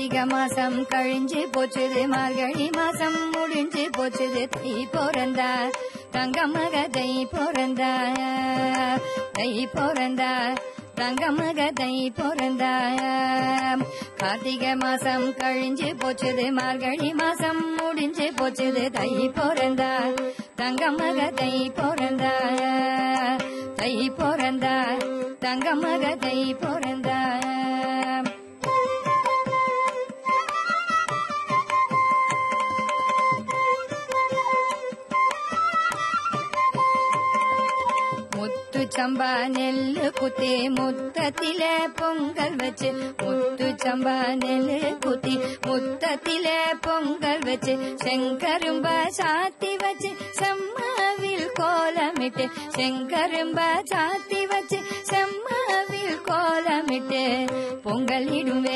கார்த்திகை மாசம் கழிஞ்சு போச்சுது, மார்கழி மாசம் முடிஞ்சு போச்சுது, தை பிறந்தா தங்கமக தை பிறந்தா, தை பிறந்தா தங்கமக தை பிறந்தா. கார்த்திகை மாசம் கழிஞ்சு போச்சுது, மார்கழி மாசம் முடிஞ்சு போச்சுது, தை பிறந்தா தங்கமக தை பிறந்தா, தை பிறந்தா தங்கமக தை பிறந்தா. முத்து சம்பா நெல்லு குத்தி முத்தத்தில பொங்கல் வச்சு, முத்து சம்பா நெல்லு குத்தி முத்தத்தில பொங்கல் வச்சு, செங்கரும்ப சாத்தி வச்சு செம்மாவில் கோலமிட்டு, செங்கரும்ப சாத்தி வச்சு செம்மாவில் கோலமிட்டு பொங்கல் இடுவே.